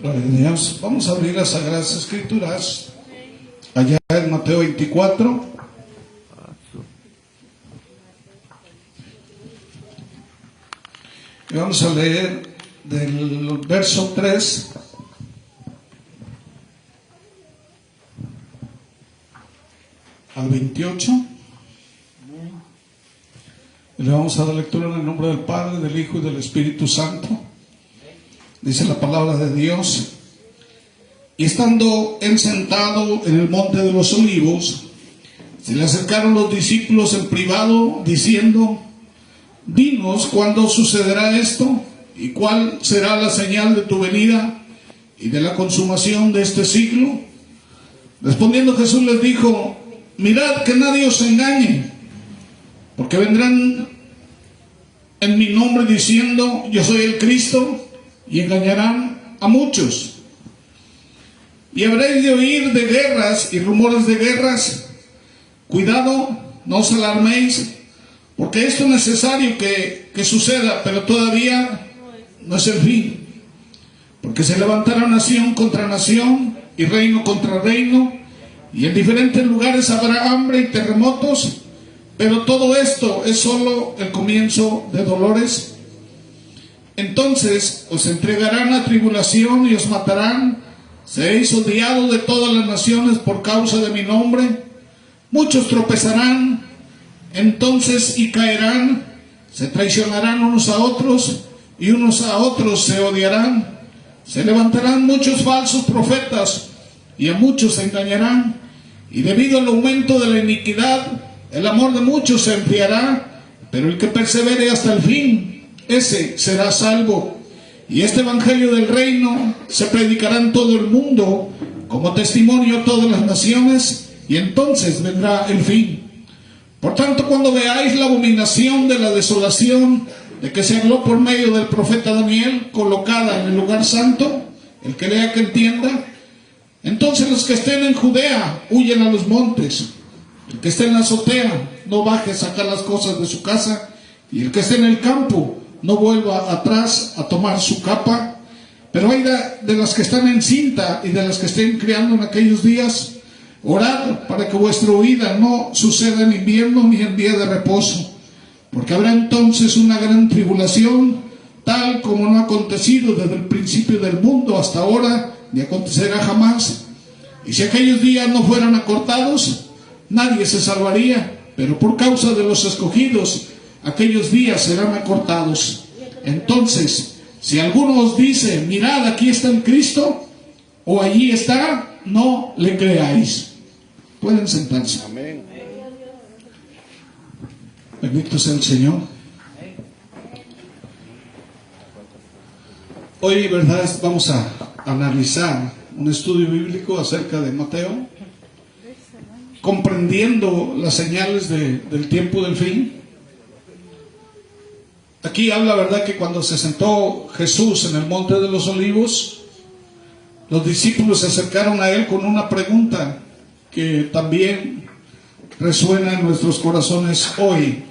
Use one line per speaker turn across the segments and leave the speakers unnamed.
Gloria a Dios. Vamos a abrir las Sagradas Escrituras allá en Mateo 24. Y vamos a leer del verso 3 al 28. Y le vamos a dar lectura en el nombre del Padre, del Hijo y del Espíritu Santo. Dice la palabra de Dios: y estando él sentado en el monte de los olivos, se le acercaron los discípulos en privado, diciendo: dinos cuándo sucederá esto, y cuál será la señal de tu venida y de la consumación de este siglo. Respondiendo Jesús les dijo: mirad que nadie os engañe, porque vendrán en mi nombre diciendo: yo soy el Cristo, y engañarán a muchos. Y habréis de oír de guerras y rumores de guerras. Cuidado, no os alarméis, porque esto es necesario que suceda, pero todavía no es el fin. Porque se levantará nación contra nación y reino contra reino, y en diferentes lugares habrá hambre y terremotos, pero todo esto es solo el comienzo de dolores. Entonces os entregarán a tribulación y os matarán, seréis odiados de todas las naciones por causa de mi nombre. Muchos tropezarán entonces y caerán, se traicionarán unos a otros, y unos a otros se odiarán. Se levantarán muchos falsos profetas, y a muchos se engañarán, y debido al aumento de la iniquidad, el amor de muchos se enfriará, pero el que persevere hasta el fin, ese será salvo. Y este evangelio del reino se predicará en todo el mundo como testimonio a todas las naciones, y entonces vendrá el fin. Por tanto, cuando veáis la abominación de la desolación de que se habló por medio del profeta Daniel, colocada en el lugar santo, el que lea que entienda, entonces los que estén en Judea huyen a los montes. El que esté en la azotea no baje a sacar las cosas de su casa, y el que esté en el campo no vuelva atrás a tomar su capa. Pero hay de las que están en cinta y de las que estén criando en aquellos días. Orad para que vuestra huida no suceda en invierno ni en día de reposo, porque habrá entonces una gran tribulación, tal como no ha acontecido desde el principio del mundo hasta ahora, ni acontecerá jamás. Y si aquellos días no fueran acortados, nadie se salvaría, pero por causa de los escogidos, aquellos días serán acortados. Entonces, si alguno os dice: mirad, aquí está el Cristo, o allí está, no le creáis. Pueden sentarse.
Amén.
Bendito sea el Señor. Hoy, verdad, vamos a analizar un estudio bíblico acerca de Mateo, comprendiendo las señales del tiempo del fin. Aquí habla, verdad, que cuando se sentó Jesús en el monte de los olivos, los discípulos se acercaron a él con una pregunta que también resuena en nuestros corazones hoy: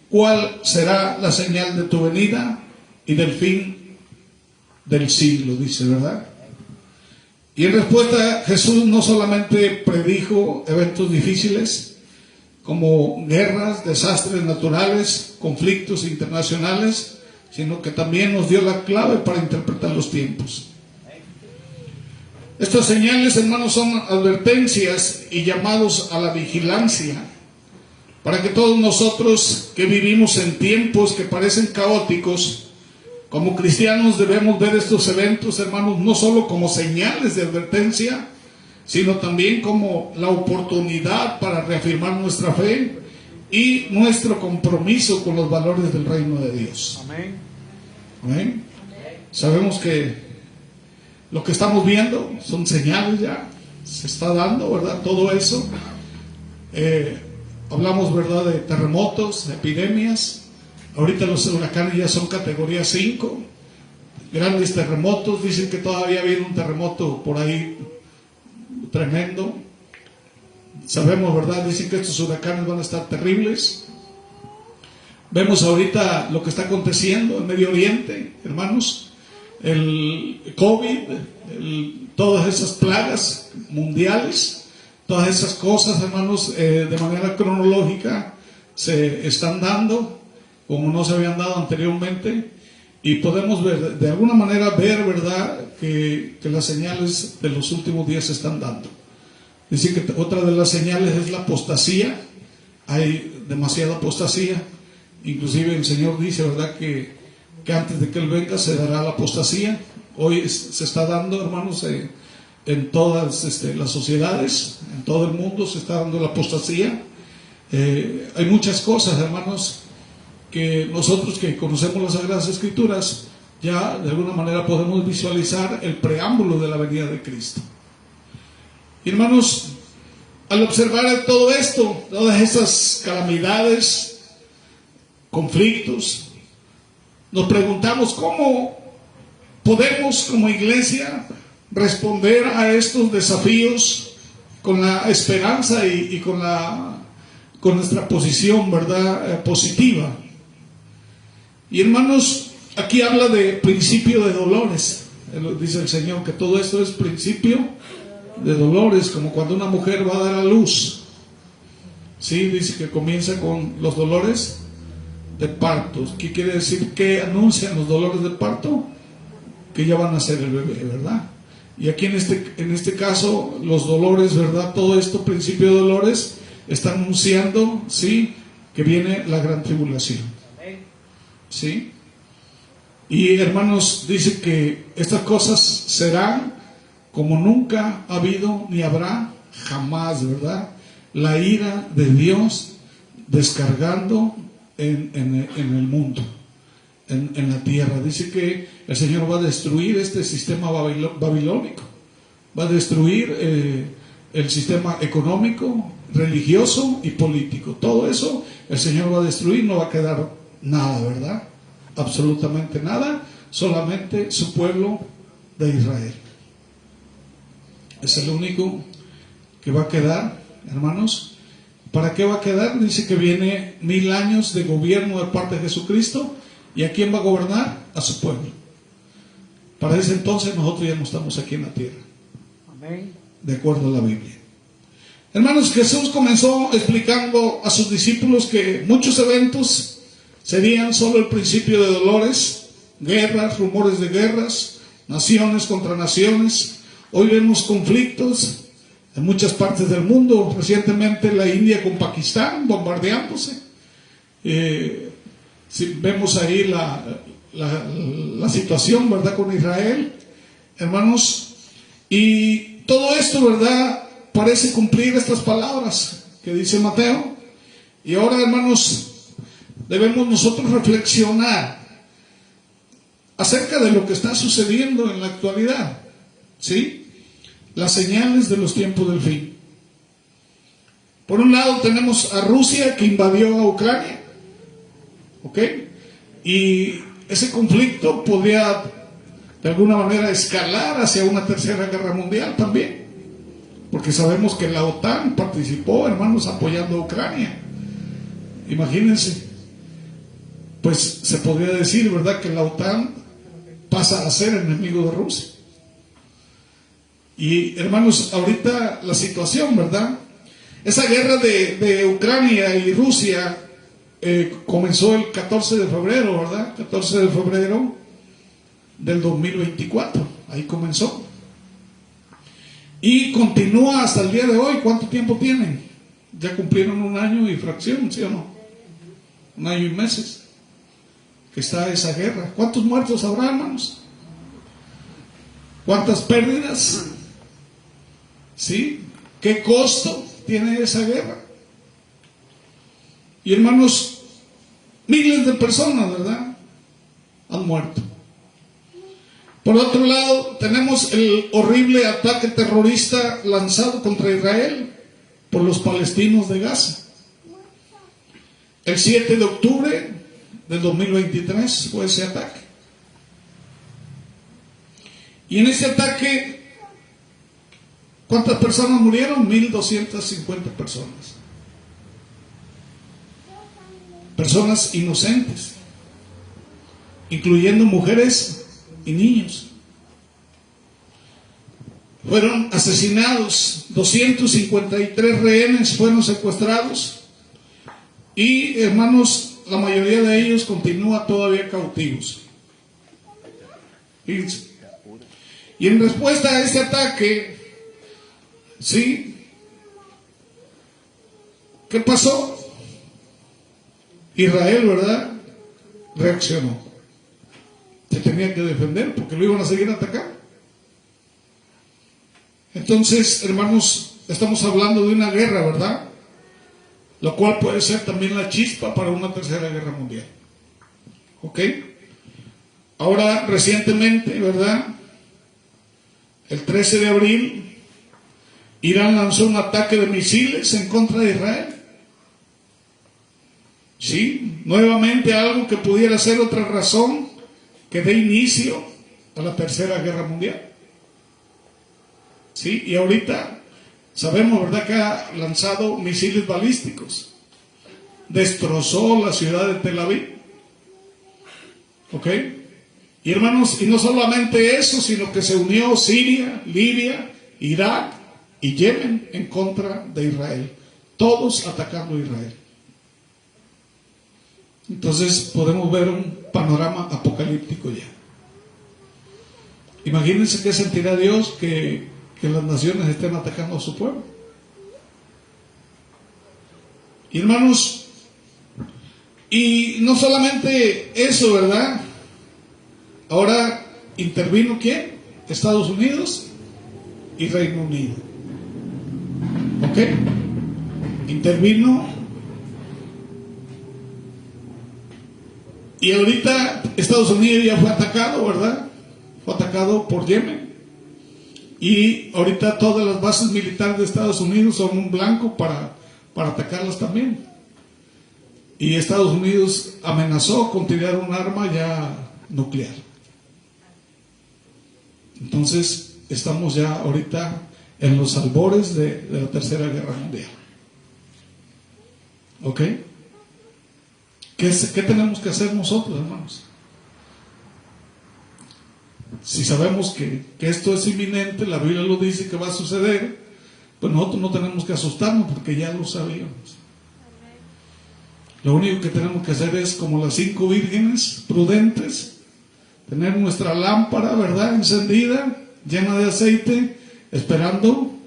¿cuál será la señal de tu venida y del fin del siglo? Dice, ¿verdad? Y en respuesta, Jesús no solamente predijo eventos difíciles como guerras, desastres naturales, conflictos internacionales, sino que también nos dio la clave para interpretar los tiempos. Estas señales, hermanos, son advertencias y llamados a la vigilancia, para que todos nosotros que vivimos en tiempos que parecen caóticos, como cristianos debemos ver estos eventos, hermanos, no solo como señales de advertencia, sino también como la oportunidad para reafirmar nuestra fe y nuestro compromiso con los valores del reino de Dios.
Amén.
Amén. Sabemos que lo que estamos viendo son señales, ya se está dando, ¿verdad? Todo eso. Hablamos, ¿verdad?, de terremotos, de epidemias. Ahorita los huracanes ya son categoría 5. Grandes terremotos. Dicen que todavía viene un terremoto por ahí tremendo. Sabemos, ¿verdad? Dicen que estos huracanes van a estar terribles. Vemos ahorita lo que está aconteciendo en Medio Oriente, hermanos. el COVID, todas esas plagas mundiales, todas esas cosas, hermanos, de manera cronológica se están dando como no se habían dado anteriormente, y podemos ver, de alguna manera ver, ¿verdad?, que las señales de los últimos días se están dando. Dice que otra de las señales es la apostasía. Hay demasiada apostasía. Inclusive el Señor dice, ¿verdad?, que antes de que Él venga se dará la apostasía. Hoy se está dando, hermanos, en todas las sociedades, en todo el mundo se está dando la apostasía. Hay muchas cosas, hermanos, que nosotros que conocemos las Sagradas Escrituras ya de alguna manera podemos visualizar el preámbulo de la venida de Cristo. Y hermanos, al observar todo esto, todas estas calamidades, conflictos, nos preguntamos cómo podemos como iglesia responder a estos desafíos con la esperanza y con nuestra posición, ¿verdad?, positiva. Y hermanos, aquí habla de principio de dolores. Dice el Señor que todo esto es principio de dolores, como cuando una mujer va a dar a luz. Sí, dice que comienza con los dolores de parto. ¿Qué quiere decir? ¿Qué anuncian los dolores de parto? Que ya van a ser el bebé, ¿verdad? Y aquí en este caso, los dolores, ¿verdad? Todo esto, principio de dolores, está anunciando, ¿sí?, que viene la gran tribulación. ¿Sí? Y hermanos, dice que estas cosas serán como nunca ha habido ni habrá jamás, ¿verdad? La ira de Dios descargando en el mundo, en la tierra. Dice que el Señor va a destruir este sistema babilónico, va a destruir el sistema económico, religioso y político. Todo eso el Señor va a destruir, no va a quedar nada, ¿verdad? Absolutamente nada, solamente su pueblo de Israel. Es el único que va a quedar, hermanos. ¿Para qué va a quedar? Dice que viene 1000 años de gobierno de parte de Jesucristo. ¿Y a quién va a gobernar? A su pueblo. Para ese entonces nosotros ya no estamos aquí en la tierra. Amén. De acuerdo a la Biblia. Hermanos, Jesús comenzó explicando a sus discípulos que muchos eventos serían solo el principio de dolores, guerras, rumores de guerras, naciones contra naciones. Hoy vemos conflictos en muchas partes del mundo. Recientemente la India con Pakistán bombardeándose. Vemos ahí la situación, ¿verdad?, con Israel, hermanos. Y todo esto, ¿verdad?, parece cumplir estas palabras que dice Mateo. Y ahora, hermanos, debemos nosotros reflexionar acerca de lo que está sucediendo en la actualidad, ¿sí? Las señales de los tiempos del fin. Por un lado tenemos a Rusia que invadió a Ucrania, ¿ok? Y ese conflicto podría de alguna manera escalar hacia una tercera guerra mundial también, porque sabemos que la OTAN participó, hermanos, apoyando a Ucrania. Imagínense. Pues se podría decir, ¿verdad?, que la OTAN pasa a ser enemigo de Rusia. Y hermanos, ahorita la situación, ¿verdad? Esa guerra de Ucrania y Rusia comenzó el 14 de febrero, ¿verdad? 14 de febrero del 2024. Ahí comenzó. Y continúa hasta el día de hoy. ¿Cuánto tiempo tienen? Ya cumplieron 1 año y fracción, ¿sí o no? 1 año y meses que está esa guerra. ¿Cuántos muertos habrá, hermanos? ¿Cuántas pérdidas? ¿Sí? ¿Qué costo tiene esa guerra? Y hermanos, miles de personas, ¿verdad?, han muerto. Por otro lado, tenemos el horrible ataque terrorista lanzado contra Israel por los palestinos de Gaza. El 7 de octubre del 2023 fue ese ataque. Y en ese ataque, ¿cuántas personas murieron? 1250 personas. Personas inocentes, incluyendo mujeres y niños. Fueron asesinados, 253 rehenes fueron secuestrados y, hermanos, la mayoría de ellos continúan todavía cautivos. Fíjense. Y en respuesta a este ataque, ¿sí? ¿Qué pasó? Israel, ¿verdad?, reaccionó. Se tenía que defender porque lo iban a seguir atacando. Entonces, hermanos, estamos hablando de una guerra, ¿verdad?, lo cual puede ser también la chispa para una tercera guerra mundial. ¿Ok? Ahora, recientemente, ¿verdad?, el 13 de abril, Irán lanzó un ataque de misiles en contra de Israel. Sí, nuevamente algo que pudiera ser otra razón que dé inicio a la tercera guerra mundial. Sí, y ahorita sabemos, ¿verdad?, que ha lanzado misiles balísticos. Destrozó la ciudad de Tel Aviv. ¿Ok? Y hermanos, y no solamente eso, sino que se unió Siria, Libia, Irak y Yemen en contra de Israel. Todos atacando a Israel. Entonces podemos ver un panorama apocalíptico ya. Imagínense qué sentirá Dios que las naciones estén atacando a su pueblo. Y hermanos, y no solamente eso, ¿verdad? Ahora intervino ¿quién? Estados Unidos y Reino Unido. ¿Ok? Intervino. Y ahorita Estados Unidos ya fue atacado, ¿verdad? Fue atacado por Yemen. Y ahorita todas las bases militares de Estados Unidos son un blanco para atacarlas también. Y Estados Unidos amenazó con tirar un arma ya nuclear. Entonces estamos ya ahorita en los albores de la tercera guerra mundial. ¿Ok? ¿Qué tenemos que hacer nosotros, hermanos? Si sabemos que esto es inminente, la Biblia lo dice que va a suceder, pues nosotros no tenemos que asustarnos porque ya lo sabíamos. Lo único que tenemos que hacer es, como las 5 vírgenes prudentes, tener nuestra lámpara, ¿verdad?, encendida, llena de aceite, esperando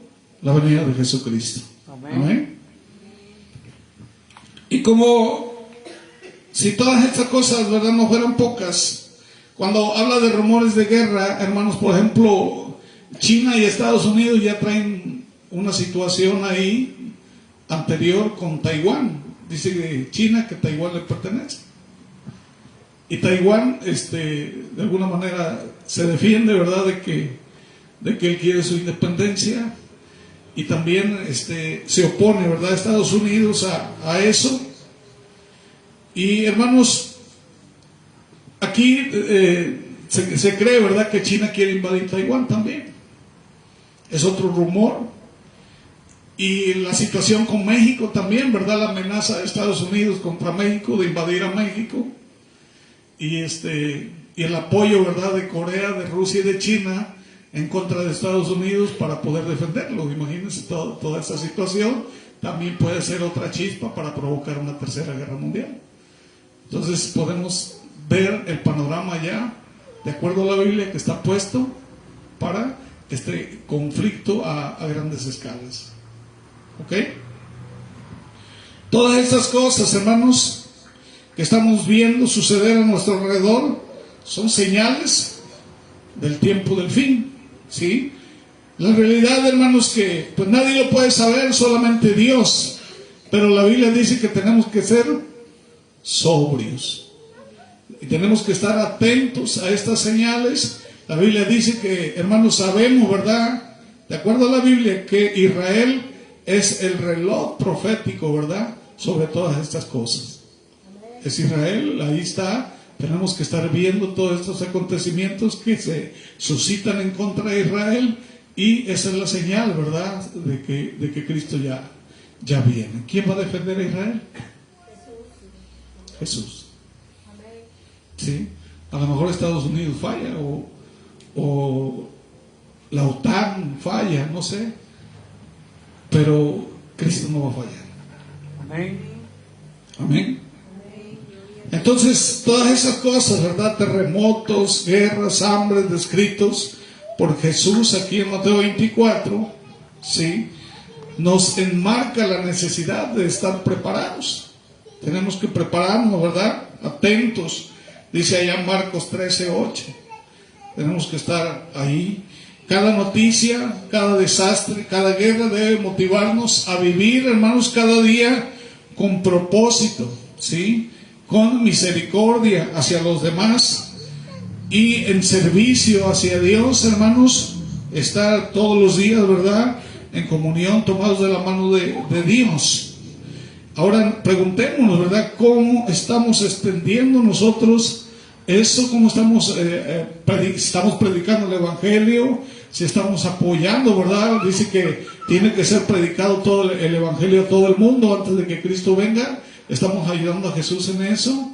la venida de Jesucristo. Amén. ¿Amén? Y como si todas estas cosas, ¿verdad?, no fueran pocas, cuando habla de rumores de guerra, hermanos, por ejemplo, China y Estados Unidos ya traen una situación ahí anterior con Taiwán. Dice China que Taiwán le pertenece. Y Taiwán, de alguna manera, se defiende, ¿verdad?, de que él quiere su independencia. Y también se opone, ¿verdad?, Estados Unidos a eso. Y hermanos, aquí se cree, ¿verdad?, que China quiere invadir Taiwán también. Es otro rumor. Y la situación con México también, ¿verdad?, la amenaza de Estados Unidos contra México de invadir a México. Y el apoyo, ¿verdad?, de Corea, de Rusia y de China en contra de Estados Unidos para poder defenderlo. Imagínense toda esa situación. También puede ser otra chispa para provocar una tercera guerra mundial. Entonces podemos ver el panorama ya, de acuerdo a la Biblia, que está puesto para este conflicto a grandes escalas. ¿Ok? Todas estas cosas, hermanos, que estamos viendo suceder a nuestro alrededor, son señales del tiempo del fin, ¿sí? La realidad, hermanos, que pues nadie lo puede saber, solamente Dios. Pero la Biblia dice que tenemos que ser sobrios. Y tenemos que estar atentos a estas señales. La Biblia dice que, hermanos, sabemos, ¿verdad?, de acuerdo a la Biblia, que Israel es el reloj profético, ¿verdad?, sobre todas estas cosas. Es Israel, ahí está. Tenemos que estar viendo todos estos acontecimientos que se suscitan en contra de Israel. Y esa es la señal, ¿verdad?, de que Cristo ya viene. ¿Quién va a defender a Israel? Jesús. ¿Sí? A lo mejor Estados Unidos falla o la OTAN falla, no sé. Pero Cristo no va a fallar.
Amén.
Amén. Entonces, todas esas cosas, ¿verdad? Terremotos, guerras, hambres, descritos por Jesús aquí en Mateo 24, ¿sí? Nos enmarca la necesidad de estar preparados. Tenemos que prepararnos, ¿verdad? Atentos. Dice allá Marcos 13:8. Tenemos que estar ahí. Cada noticia, cada desastre, cada guerra debe motivarnos a vivir, hermanos, cada día con propósito, ¿sí? Con misericordia hacia los demás y en servicio hacia Dios, hermanos. Estar todos los días, ¿verdad?, en comunión, tomados de la mano de Dios. Ahora preguntémonos, ¿verdad?, cómo estamos extendiendo nosotros eso, cómo estamos predicando el Evangelio, si estamos apoyando, ¿verdad? Dice que tiene que ser predicado todo el Evangelio a todo el mundo antes de que Cristo venga. Estamos ayudando a Jesús en eso.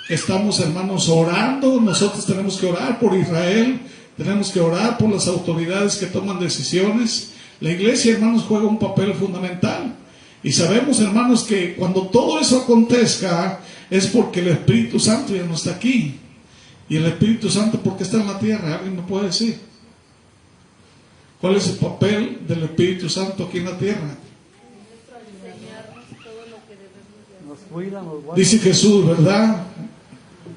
Estamos, hermanos, orando. Nosotros tenemos que orar por Israel, tenemos que orar por las autoridades que toman decisiones. La iglesia, hermanos, juega un papel fundamental. Y sabemos, hermanos, que cuando todo eso acontezca es porque el Espíritu Santo ya no está aquí. Y el Espíritu Santo, ¿por qué está en la tierra? ¿Alguien me puede decir? ¿Cuál es el papel del Espíritu Santo aquí en la tierra? Dice Jesús, ¿verdad?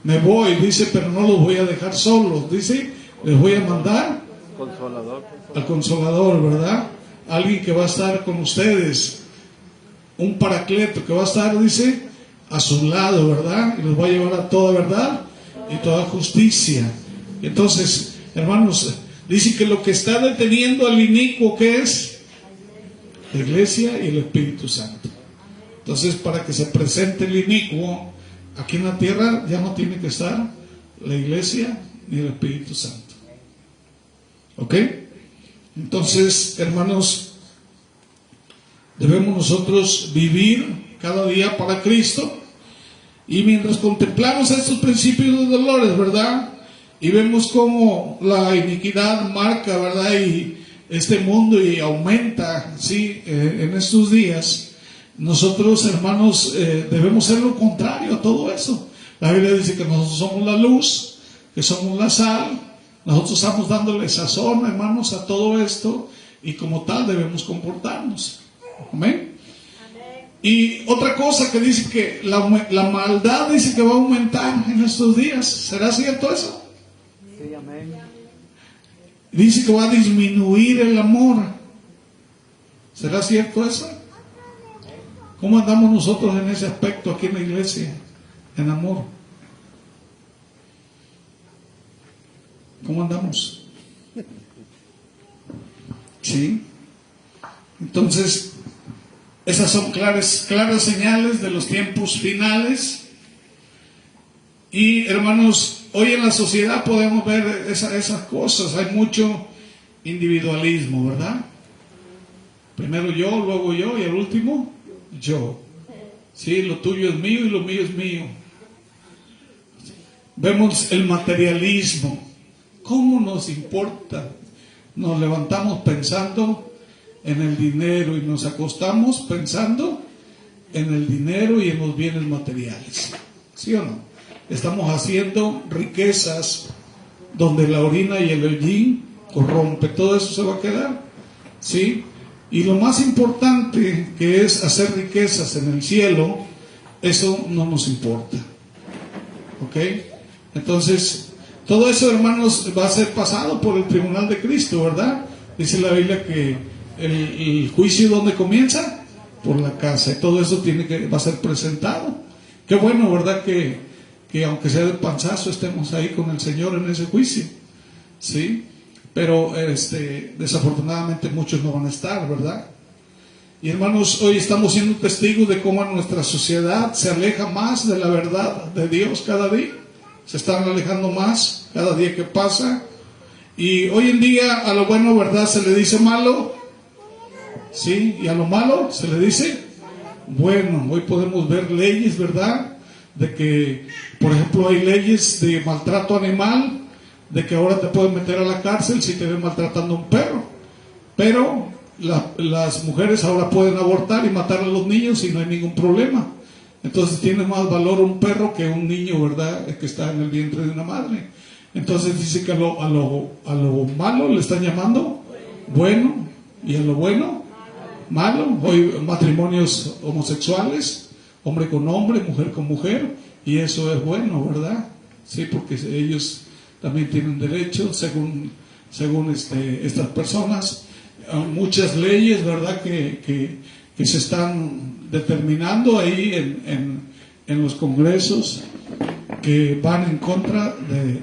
Me voy, dice, pero no los voy a dejar solos. Dice, les voy a mandar al Consolador, ¿verdad? Alguien que va a estar con ustedes, un paracleto que va a estar, dice, a su lado, ¿verdad? Y los va a llevar a toda verdad y toda justicia. Entonces, hermanos, dice que lo que está deteniendo al inicuo, ¿qué es? La iglesia y el Espíritu Santo. Entonces, para que se presente el inicuo aquí en la tierra, ya no tiene que estar la iglesia ni el Espíritu Santo. ¿Ok? Entonces, hermanos, debemos nosotros vivir cada día para Cristo. Y mientras contemplamos estos principios de dolores, ¿verdad?, y vemos cómo la iniquidad marca, ¿verdad?, y este mundo y aumenta, ¿sí?, en estos días, nosotros, hermanos, debemos ser lo contrario a todo eso. La Biblia dice que nosotros somos la luz, que somos la sal. Nosotros estamos dándole sazón, hermanos, a todo esto, y como tal debemos comportarnos. Amén. Y otra cosa que dice que la maldad dice que va a aumentar en estos días. ¿Será cierto eso?
Sí, amén.
Dice que va a disminuir el amor. ¿Será cierto eso? ¿Cómo andamos nosotros en ese aspecto aquí en la iglesia? En amor. ¿Cómo andamos? Sí. Entonces, esas son claras señales de los tiempos finales. Y, hermanos, hoy en la sociedad podemos ver esas cosas. Hay mucho individualismo, ¿verdad? Primero yo, luego yo y al último yo. Sí, lo tuyo es mío y lo mío es mío. Vemos el materialismo. ¿Cómo nos importa? Nos levantamos pensando en el dinero y nos acostamos pensando en el dinero y en los bienes materiales. ¿Sí o no? Estamos haciendo riquezas donde la orina y el hollín corrompe. Todo eso se va a quedar. ¿Sí? Y lo más importante, que es hacer riquezas en el cielo, eso no nos importa. ¿Ok? Entonces, todo eso, hermanos, va a ser pasado por el tribunal de Cristo, ¿verdad? Dice la Biblia que el juicio, ¿dónde comienza? Por la casa. Y todo eso va a ser presentado. Qué bueno, ¿verdad? Que aunque sea de panzazo, estemos ahí con el Señor en ese juicio. ¿Sí? Pero desafortunadamente muchos no van a estar, ¿verdad? Y hermanos, hoy estamos siendo testigos de cómo nuestra sociedad se aleja más de la verdad de Dios cada día. Se están alejando más cada día que pasa. Y hoy en día a lo bueno, ¿verdad?, se le dice malo. Sí, y a lo malo se le dice bueno. Hoy podemos ver leyes, ¿verdad?, de que, por ejemplo, hay leyes de maltrato animal, de que ahora te pueden meter a la cárcel si te ven maltratando a un perro, pero las mujeres ahora pueden abortar y matar a los niños y no hay ningún problema. Entonces tiene más valor un perro que un niño, ¿verdad?, que está en el vientre de una madre. Entonces dice que a lo malo le están llamando bueno, y a lo bueno malo. Hoy matrimonios homosexuales, hombre con hombre, mujer con mujer, y eso es bueno, ¿verdad? Sí, porque ellos también tienen derechos según estas personas. Muchas leyes, ¿verdad?, que se están determinando ahí en los congresos, que van en contra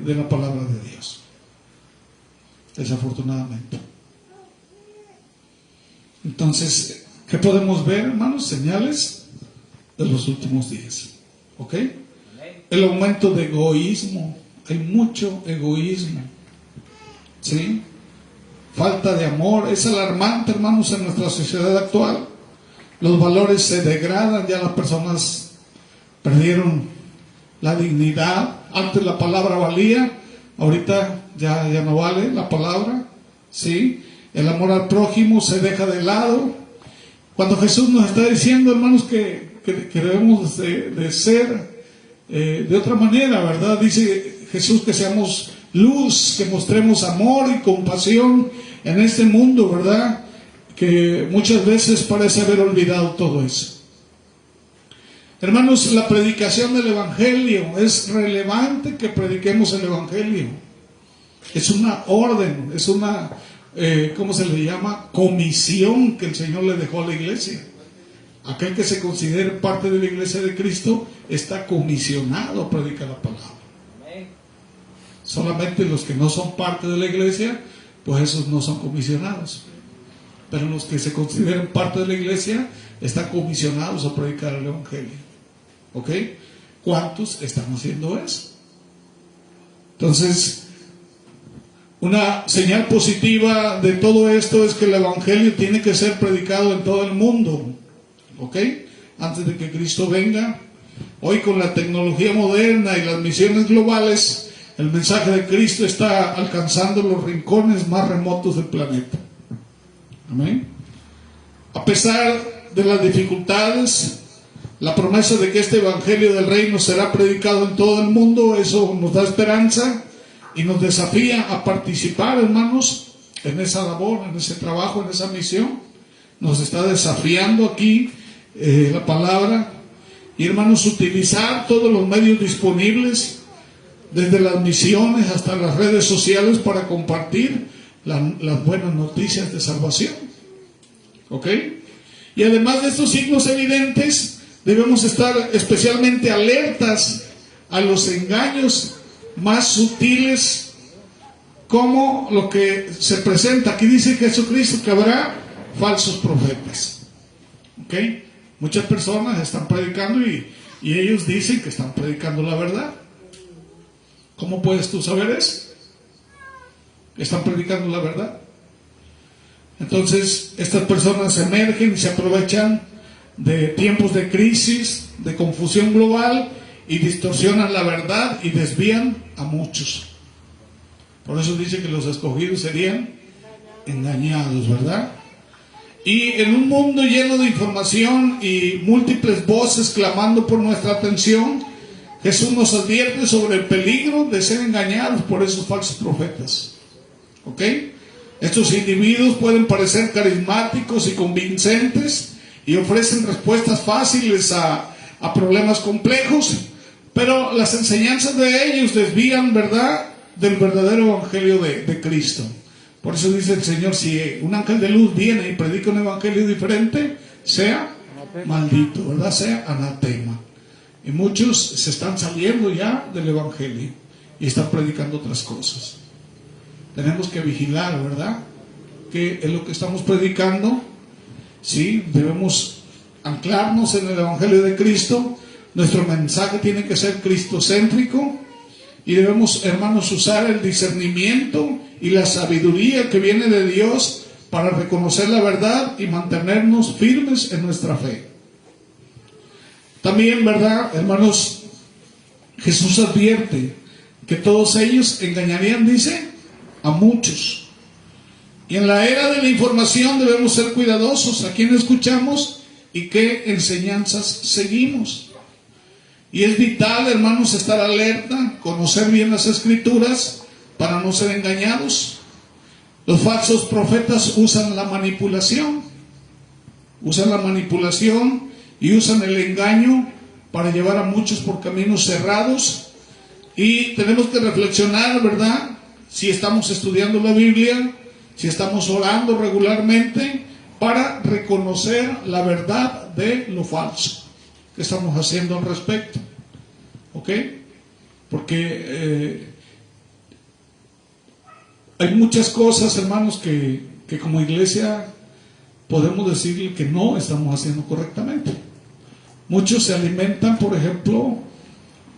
de la palabra de Dios, desafortunadamente. Entonces, ¿qué podemos ver, hermanos? Señales de los últimos días, ¿ok? El aumento de egoísmo. Hay mucho egoísmo, ¿sí? Falta de amor. Es alarmante, hermanos, en nuestra sociedad actual. Los valores se degradan, ya las personas perdieron la dignidad. Antes la palabra valía, ahorita ya no vale la palabra, ¿sí? El amor al prójimo se deja de lado. Cuando Jesús nos está diciendo, hermanos, que debemos de ser de otra manera, ¿verdad? Dice Jesús que seamos luz, que mostremos amor y compasión en este mundo, ¿verdad?, que muchas veces parece haber olvidado todo eso. Hermanos, la predicación del Evangelio, es relevante que prediquemos el Evangelio. Es una orden, es una, ¿cómo se le llama?, comisión que el Señor le dejó a la iglesia. Aquel que se considere parte de la iglesia de Cristo está comisionado a predicar la palabra. Solamente los que no son parte de la iglesia, pues esos no son comisionados. Pero los que se consideran parte de la iglesia están comisionados a predicar el Evangelio. ¿Ok? ¿Cuántos están haciendo eso? Entonces, una señal positiva de todo esto es que el Evangelio tiene que ser predicado en todo el mundo. ¿Ok? Antes de que Cristo venga. Hoy, con la tecnología moderna y las misiones globales, el mensaje de Cristo está alcanzando los rincones más remotos del planeta. Amén. A pesar de las dificultades, la promesa de que este Evangelio del Reino será predicado en todo el mundo, eso nos da esperanza y nos desafía a participar, hermanos, en esa labor, en ese trabajo, en esa misión. Nos está desafiando aquí la palabra. Y, hermanos, utilizar todos los medios disponibles, desde las misiones hasta las redes sociales, para compartir las buenas noticias de salvación. ¿Ok? Y además de estos signos evidentes, debemos estar especialmente alertas a los engaños más sutiles, como lo que se presenta. Aquí dice Jesucristo que habrá falsos profetas. ¿Ok? Muchas personas están predicando y ellos dicen que están predicando la verdad. ¿Cómo puedes tú saber eso? Están predicando la verdad. Entonces, estas personas emergen y se aprovechan de tiempos de crisis, de confusión global, y distorsionan la verdad y desvían a muchos. Por eso dice que los escogidos serían engañados, ¿verdad? Y en un mundo lleno de información y múltiples voces clamando por nuestra atención, Jesús nos advierte sobre el peligro de ser engañados por esos falsos profetas. ¿Ok? Estos individuos pueden parecer carismáticos y convincentes y ofrecen respuestas fáciles a problemas complejos, pero las enseñanzas de ellos desvían, ¿verdad?, del verdadero evangelio de Cristo. Por eso dice el Señor: si un ángel de luz viene y predica un evangelio diferente, sea maldito, ¿verdad?, sea anatema. Y muchos se están saliendo ya del evangelio y están predicando otras cosas. Tenemos que vigilar, ¿verdad?, que es lo que estamos predicando. Sí, debemos anclarnos en el evangelio de Cristo. Nuestro mensaje tiene que ser cristocéntrico y debemos, hermanos, usar el discernimiento y la sabiduría que viene de Dios para reconocer la verdad y mantenernos firmes en nuestra fe. También, ¿verdad, hermanos? Jesús advierte que todos ellos engañarían, dice, a muchos. Y en la era de la información debemos ser cuidadosos a quién escuchamos y qué enseñanzas seguimos. Y es vital, hermanos, estar alerta, conocer bien las Escrituras para no ser engañados. Los falsos profetas usan la manipulación y usan el engaño para llevar a muchos por caminos cerrados. Y tenemos que reflexionar, ¿verdad? Si estamos estudiando la Biblia, si estamos orando regularmente para reconocer la verdad de lo falso que estamos haciendo al respecto. ¿Ok? Porque hay muchas cosas, hermanos, que como iglesia podemos decir que no estamos haciendo correctamente. Muchos se alimentan, por ejemplo,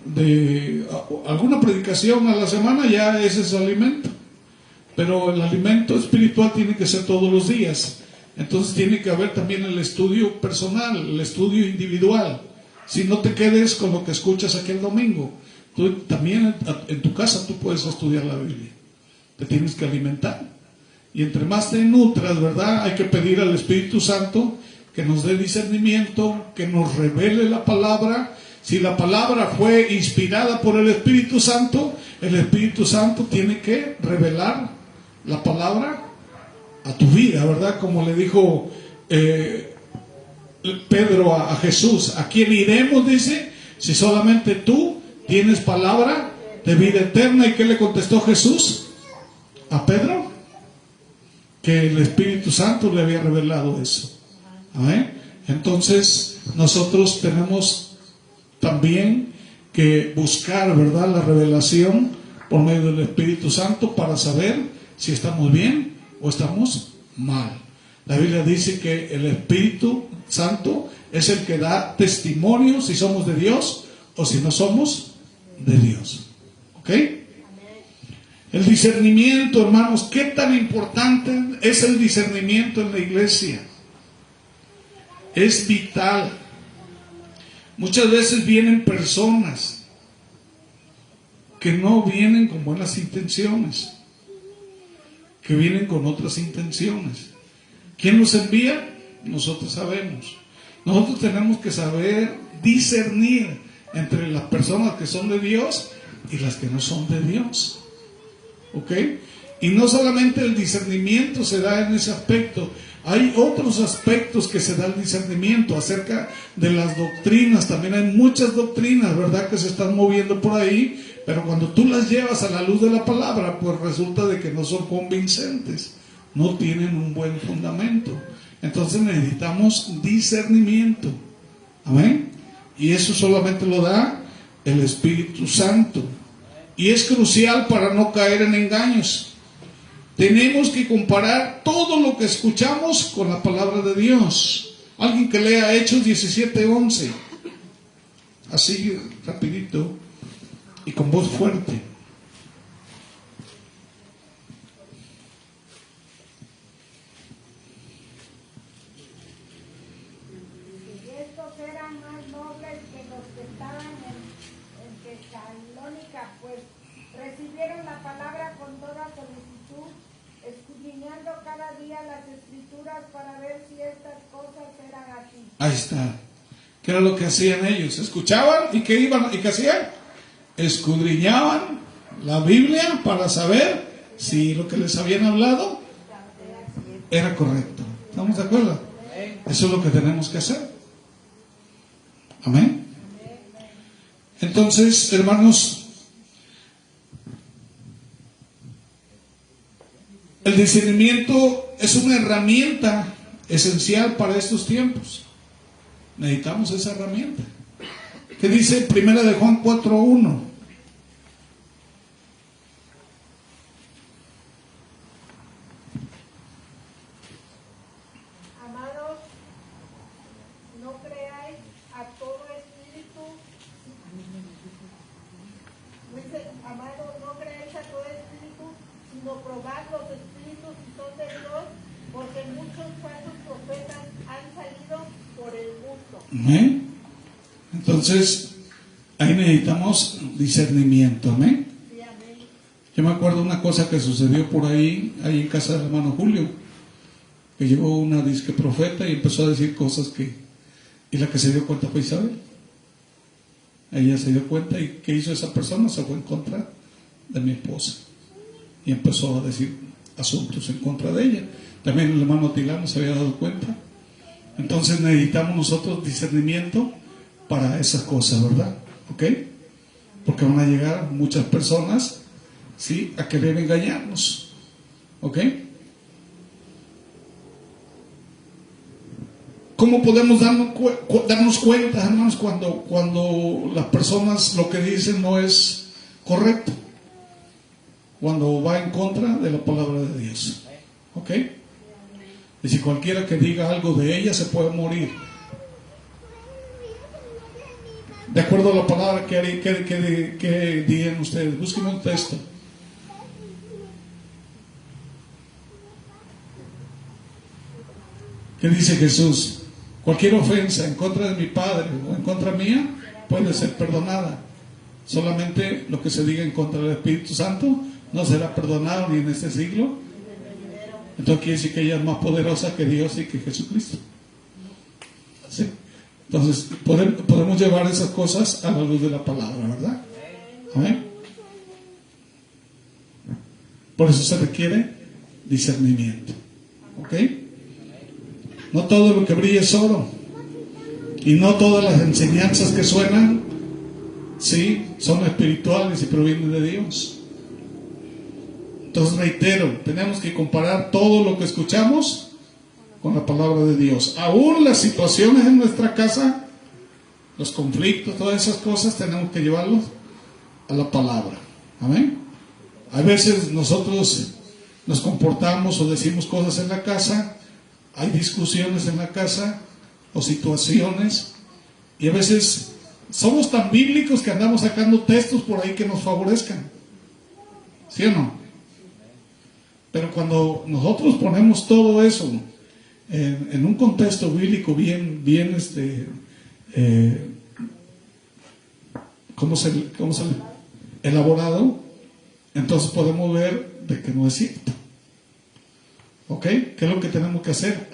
de alguna predicación a la semana, ya ese es su alimento. Pero el alimento espiritual tiene que ser todos los días. Entonces tiene que haber también el estudio personal, el estudio individual. Si no te quedes con lo que escuchas aquí el domingo, tú también en tu casa tú puedes estudiar la Biblia. Te tienes que alimentar. Y entre más te nutras, ¿verdad? Hay que pedir al Espíritu Santo que nos dé discernimiento, que nos revele la palabra. Si la palabra fue inspirada por el Espíritu Santo tiene que revelar la palabra a tu vida, ¿verdad? Como le dijo Pedro a Jesús, ¿a quién iremos? Dice, si solamente tú tienes palabra de vida eterna. ¿Y qué le contestó Jesús a Pedro? Que el Espíritu Santo le había revelado eso. ¿Amén? Entonces nosotros tenemos también que buscar, ¿verdad?, la revelación por medio del Espíritu Santo para saber si estamos bien o estamos mal. La Biblia dice que el Espíritu Santo es el que da testimonio si somos de Dios o si no somos de Dios. ¿Ok? El discernimiento, hermanos, ¿qué tan importante es el discernimiento en la iglesia? Es vital. Muchas veces vienen personas que no vienen con buenas intenciones, que vienen con otras intenciones. ¿Quién los envía? Nosotros sabemos. Nosotros tenemos que saber discernir entre las personas que son de Dios y las que no son de Dios. ¿Ok? Y no solamente el discernimiento se da en ese aspecto. Hay otros aspectos que se da el discernimiento acerca de las doctrinas. También hay muchas doctrinas, ¿verdad?, que se están moviendo por ahí, pero cuando tú las llevas a la luz de la palabra, pues resulta de que no son convincentes, no tienen un buen fundamento. Entonces necesitamos discernimiento. Amén. Y eso solamente lo da el Espíritu Santo. Y es crucial para no caer en engaños. Tenemos que comparar todo lo que escuchamos con la palabra de Dios. Alguien que lea Hechos 17:11. Así, rapidito y con voz fuerte.
Y estos eran más nobles que los que estaban en Tesalónica, pues recibieron la palabra con toda solicitud, escudriñando cada día las Escrituras para ver si estas cosas eran así.
Ahí está. ¿Qué era lo que hacían ellos? Escuchaban y ¿qué iban y qué hacían? Escudriñaban la Biblia para saber si lo que les habían hablado era correcto. ¿Estamos de acuerdo? Eso es lo que tenemos que hacer. Amén. Entonces, hermanos, el discernimiento es una herramienta esencial para estos tiempos. Necesitamos esa herramienta. ¿Qué dice 1 de Juan 4:1?
Amados, no creáis a todo espíritu. Dice, amados, no creáis a todo espíritu, sino probad los espíritus si son de Dios, porque muchos falsos profetas han salido por el mundo.
¿Eh? Entonces, ahí necesitamos discernimiento, amén. Yo me acuerdo una cosa que sucedió por ahí en casa del hermano Julio, que llegó una disque profeta y empezó a decir cosas y la que se dio cuenta fue Isabel. Ella se dio cuenta y ¿qué hizo esa persona? Se fue en contra de mi esposa y empezó a decir asuntos en contra de ella. También el hermano Tilano se había dado cuenta. Entonces necesitamos nosotros discernimiento para esas cosas, ¿verdad? ¿Ok? Porque van a llegar muchas personas, ¿sí?, a querer engañarnos. ¿Ok? ¿Cómo podemos darnos cuenta, hermanos, cuando las personas lo que dicen no es correcto? Cuando va en contra de la palabra de Dios. ¿Ok? Y si cualquiera que diga algo de ella se puede morir. De acuerdo a la palabra que digan ustedes. Búsquenme un texto. ¿Qué dice Jesús? Cualquier ofensa en contra de mi Padre o en contra mía puede ser perdonada. Solamente lo que se diga en contra del Espíritu Santo no será perdonado ni en este siglo. Entonces quiere decir que ella es más poderosa que Dios y que Jesucristo. ¿Sí? Entonces podemos llevar esas cosas a la luz de la palabra, ¿verdad? ¿Amén? Por eso se requiere discernimiento. ¿Ok? No todo lo que brilla es oro. Y no todas las enseñanzas que suenan, sí, son espirituales y provienen de Dios. Entonces reitero, tenemos que comparar todo lo que escuchamos con la palabra de Dios. Aún las situaciones en nuestra casa, los conflictos, todas esas cosas, tenemos que llevarlos a la palabra. Amén. A veces nosotros nos comportamos o decimos cosas en la casa, hay discusiones en la casa o situaciones, y a veces somos tan bíblicos que andamos sacando textos por ahí que nos favorezcan. ¿Sí o no? Pero cuando nosotros ponemos todo eso en un contexto bíblico bien ¿cómo se elaborado, entonces podemos ver de que no es cierto. ¿Ok? ¿Qué es lo que tenemos que hacer?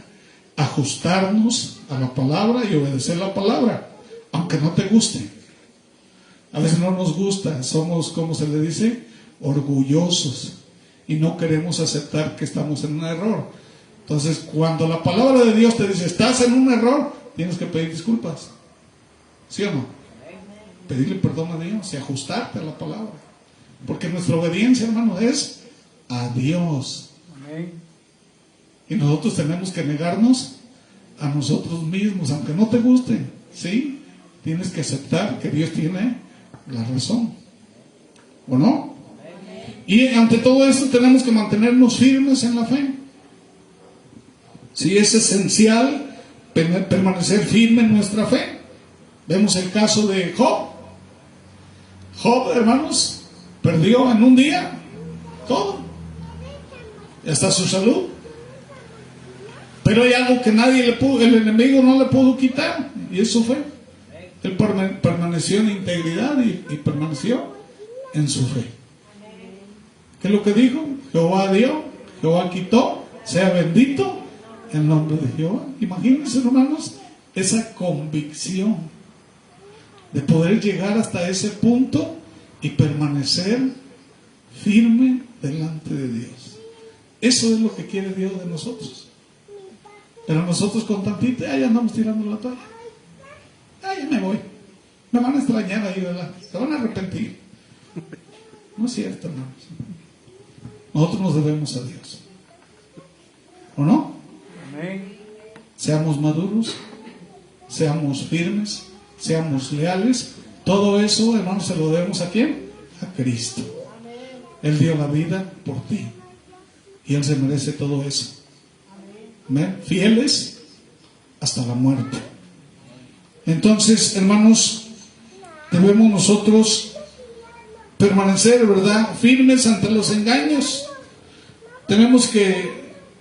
Ajustarnos a la palabra y obedecer la palabra, aunque no te guste. A veces no nos gusta, somos, ¿cómo se le dice?, orgullosos, y no queremos aceptar que estamos en un error. Entonces, cuando la palabra de Dios te dice, estás en un error, tienes que pedir disculpas. ¿Sí o no? Pedirle perdón a Dios y ajustarte a la palabra. Porque nuestra obediencia, hermano, es a Dios. Amén. Y nosotros tenemos que negarnos a nosotros mismos, aunque no te guste, ¿sí? Tienes que aceptar que Dios tiene la razón. ¿O no? Y ante todo esto tenemos que mantenernos firmes en la fe. Sí, es esencial permanecer firme en nuestra fe. Vemos el caso de Job. Job, hermanos, perdió en un día todo, hasta su salud. Pero hay algo que el enemigo no le pudo quitar, y eso fue. Él permaneció en integridad y permaneció en su fe. ¿Qué es lo que dijo? Jehová dio, Jehová quitó, sea bendito el nombre de Jehová. Imagínense, hermanos, esa convicción de poder llegar hasta ese punto y permanecer firme delante de Dios. Eso es lo que quiere Dios de nosotros. Pero nosotros con tantito, ahí andamos tirando la toalla. Ya me voy. Me van a extrañar ahí, ¿verdad? Se van a arrepentir. No es cierto, hermanos. Nosotros nos debemos a Dios. ¿O no?
Amén.
Seamos maduros, seamos firmes, seamos leales. Todo eso, hermanos, se lo debemos ¿a quién? A Cristo. Él dio la vida por ti. Y Él se merece todo eso. Amén. Fieles hasta la muerte. Entonces, hermanos, debemos nosotros permanecer, ¿verdad?, firmes ante los engaños. Tenemos que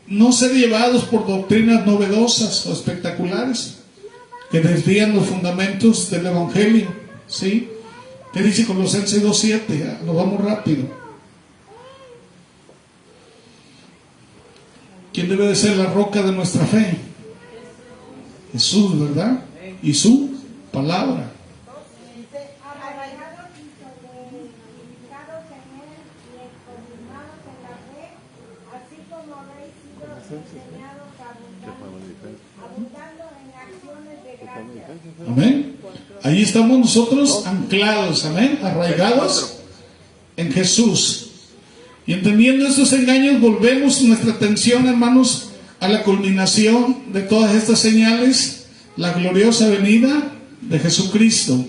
no ser llevados por doctrinas novedosas o espectaculares que desvían los fundamentos del Evangelio, ¿sí? ¿Qué dice Colosenses 2:7? Nos vamos rápido. ¿Quién debe de ser la roca de nuestra fe? Jesús, ¿verdad? Y su palabra.
Arraigados y solidificados en él y confirmados en la fe, así como habéis sido enseñados abundando en acciones de gracias.
Amén. Ahí estamos nosotros anclados, amén, arraigados en Jesús. Y entendiendo estos engaños, volvemos nuestra atención, hermanos, a la culminación de todas estas señales, la gloriosa venida de Jesucristo.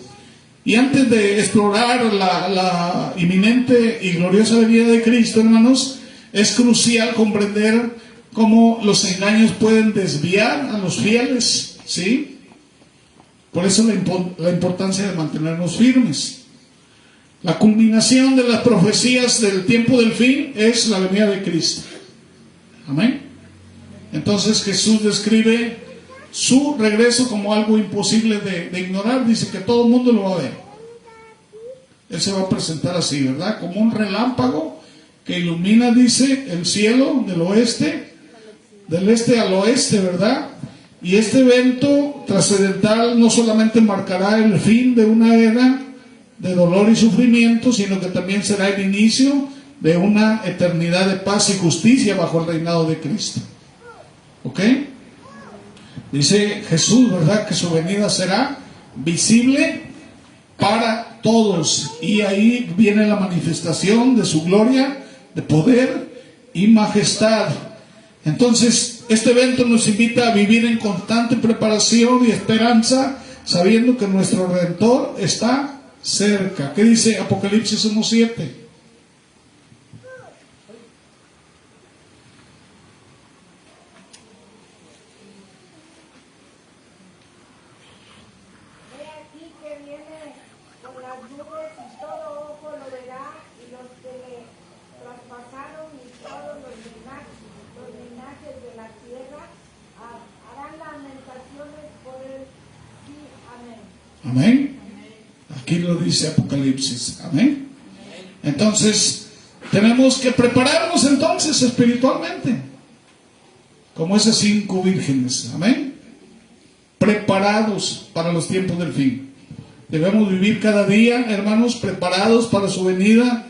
Y antes de explorar la inminente y gloriosa venida de Cristo, hermanos, es crucial comprender cómo los engaños pueden desviar a los fieles, ¿sí? Por eso la importancia de mantenernos firmes. La culminación de las profecías del tiempo del fin es la venida de Cristo. Amén. Entonces Jesús describe su regreso como algo imposible de ignorar. Dice que todo el mundo lo va a ver. Él se va a presentar así, ¿verdad? Como un relámpago que ilumina, dice, el cielo del oeste, del este al oeste, ¿verdad? Y este evento trascendental no solamente marcará el fin de una era de dolor y sufrimiento, sino que también será el inicio de una eternidad de paz y justicia bajo el reinado de Cristo. ¿Ok? Dice Jesús, ¿verdad?, que su venida será visible para todos. Y ahí viene la manifestación de su gloria, de poder y majestad. Entonces, este evento nos invita a vivir en constante preparación y esperanza, sabiendo que nuestro Redentor está cerca. ¿Qué dice Apocalipsis 1:7? Amén. Aquí lo dice Apocalipsis. Amén. Entonces, tenemos que prepararnos entonces espiritualmente, como esas 5 vírgenes. Amén. Preparados para los tiempos del fin. Debemos vivir cada día, hermanos, preparados para su venida,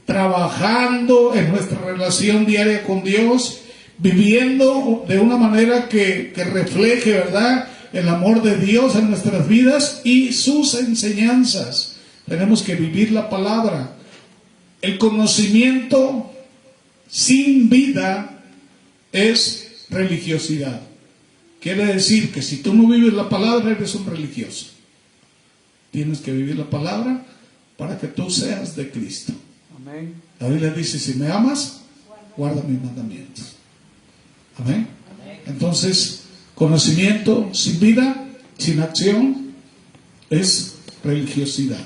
trabajando en nuestra relación diaria con Dios, viviendo de una manera que refleje, ¿verdad?, el amor de Dios en nuestras vidas y sus enseñanzas. Tenemos que vivir la palabra. El conocimiento sin vida es religiosidad. Quiere decir que si tú no vives la palabra, eres un religioso. Tienes que vivir la palabra para que tú seas de Cristo.
Amén.
La Biblia dice, si me amas, guarda mis mandamientos. Amén. Entonces, conocimiento sin vida, sin acción, es religiosidad.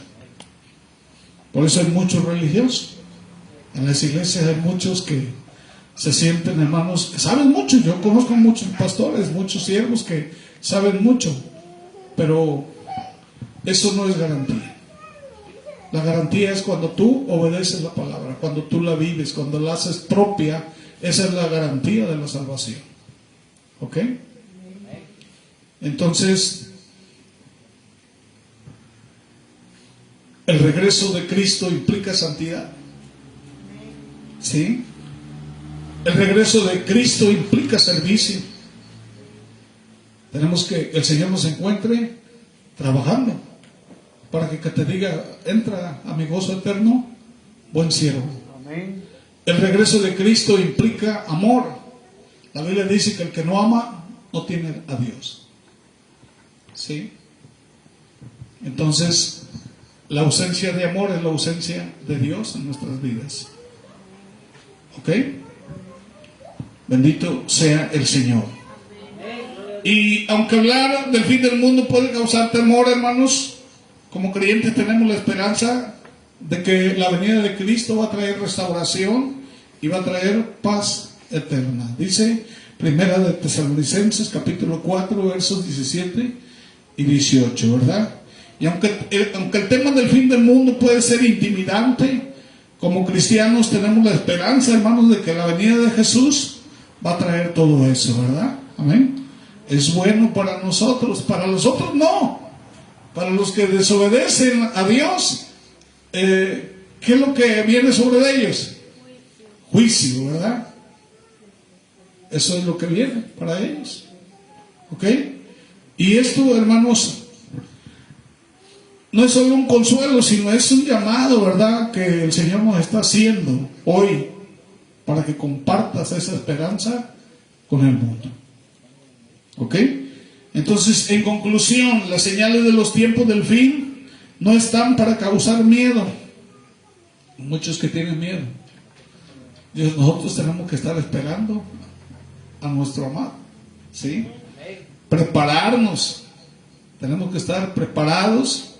Por eso hay muchos religiosos. En las iglesias hay muchos que se sienten, hermanos, que saben mucho. Yo conozco muchos pastores, muchos siervos que saben mucho, pero eso no es garantía. La garantía es cuando tú obedeces la palabra, cuando tú la vives, cuando la haces propia. Esa es la garantía de la salvación. ¿Ok? Entonces, el regreso de Cristo implica santidad. ¿Sí? El regreso de Cristo implica servicio. Tenemos que el Señor nos encuentre trabajando para que te diga, entra a mi gozo eterno, buen siervo.
Amén.
El regreso de Cristo implica amor. La Biblia dice que el que no ama no tiene a Dios. ¿Sí? Entonces, la ausencia de amor es la ausencia de Dios en nuestras vidas. ¿Ok? Bendito sea el Señor. Y aunque hablar del fin del mundo puede causar temor, hermanos, como creyentes tenemos la esperanza de que la venida de Cristo va a traer restauración y va a traer paz eterna. Dice Primera de Tesalonicenses capítulo 4 versos 17 y 18, ¿verdad? Y aunque el tema del fin del mundo puede ser intimidante, como cristianos tenemos la esperanza, hermanos, de que la venida de Jesús va a traer todo eso, ¿verdad? Amén. Es bueno para nosotros, para los otros no. Para los que desobedecen a Dios, ¿qué es lo que viene sobre ellos? Juicio, ¿verdad? Eso es lo que viene para ellos. ¿Ok? Y esto, hermanos, no es solo un consuelo, sino es un llamado, ¿verdad?, que el Señor nos está haciendo hoy para que compartas esa esperanza con el mundo. ¿Ok? Entonces, en conclusión, las señales de los tiempos del fin no están para causar miedo. Muchos que tienen miedo. Nosotros tenemos que estar esperando a nuestro amado, ¿sí? Prepararnos. Tenemos que estar preparados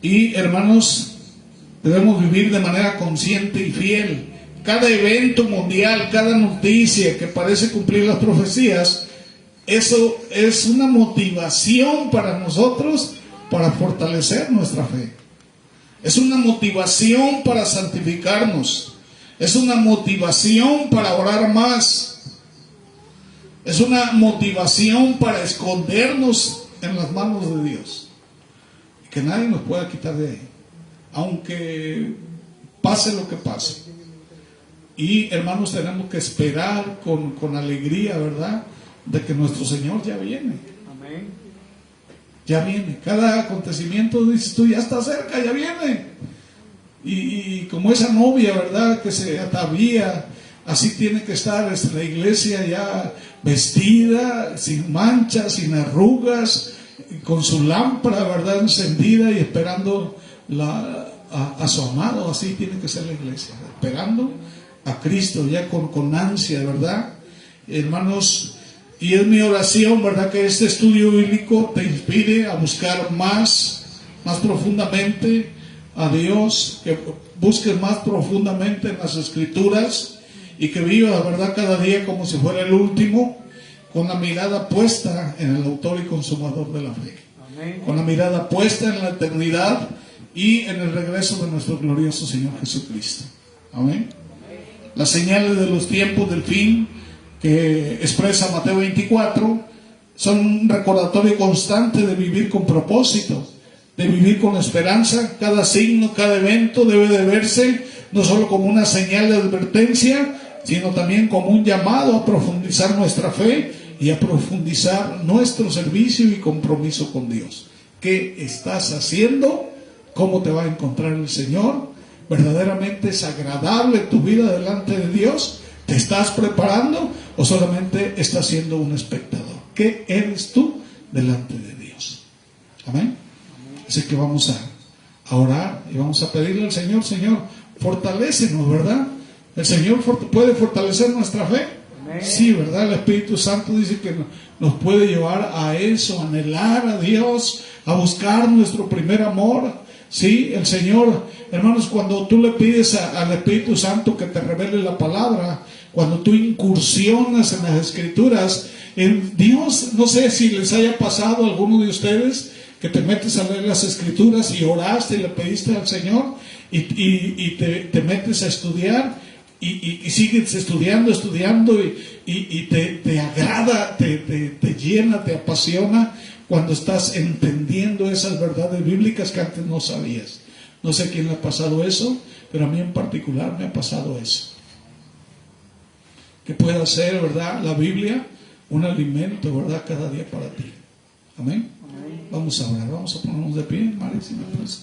y, hermanos, debemos vivir de manera consciente y fiel. Cada evento mundial, cada noticia que parece cumplir las profecías, eso es una motivación para nosotros para fortalecer nuestra fe. Es una motivación para santificarnos. Es una motivación para orar más. Es una motivación para escondernos en las manos de Dios. Que nadie nos pueda quitar de ahí, aunque pase lo que pase. Y, hermanos, tenemos que esperar con alegría, ¿verdad?, de que nuestro Señor ya viene.
Amén.
Ya viene. Cada acontecimiento, dices tú, ya está cerca, ya viene. Y como esa novia, ¿verdad?, que se atavía, así tiene que estar la iglesia ya vestida, sin manchas, sin arrugas, con su lámpara, ¿verdad?, encendida y esperando a su amado. Así tiene que ser la iglesia, esperando a Cristo ya con ansia, ¿verdad? Hermanos, y es mi oración, ¿verdad?, que este estudio bíblico te inspire a buscar más profundamente a Dios, que busques más profundamente en las Escrituras y que vivas, ¿verdad?, cada día como si fuera el último, con la mirada puesta en el autor y consumador de la fe.
Amén.
Con la mirada puesta en la eternidad y en el regreso de nuestro glorioso Señor Jesucristo. Amén. Las señales de los tiempos del fin que expresa Mateo 24 son un recordatorio constante de vivir con propósito, de vivir con esperanza. Cada signo, cada evento debe de verse no solo como una señal de advertencia, sino también como un llamado a profundizar nuestra fe y a profundizar nuestro servicio y compromiso con Dios. ¿Qué estás haciendo? ¿Cómo te va a encontrar el Señor? ¿Verdaderamente es agradable tu vida delante de Dios? ¿Te estás preparando o solamente estás siendo un espectador? ¿Qué eres tú delante de Dios? Amén. Así que vamos a orar y vamos a pedirle al Señor: Señor, fortalécenos, ¿verdad? ¿El Señor puede fortalecer nuestra fe?
Amén.
Sí, ¿verdad? El Espíritu Santo dice que nos puede llevar a eso, a anhelar a Dios, a buscar nuestro primer amor. Sí, el Señor, hermanos, cuando tú le pides al Espíritu Santo que te revele la palabra, cuando tú incursionas en las Escrituras, Dios, no sé si les haya pasado a alguno de ustedes que te metes a leer las Escrituras y oraste y le pediste al Señor y te metes a estudiar y sigues estudiando y te agrada, te llena, te apasiona cuando estás entendiendo esas verdades bíblicas que antes no sabías. No sé a quién le ha pasado eso, pero a mí en particular me ha pasado eso. Que pueda ser, ¿verdad?, la Biblia un alimento, ¿verdad?, cada día para ti. Amén.
Amén.
Vamos a orar, vamos a ponernos de pie, María, si me parece.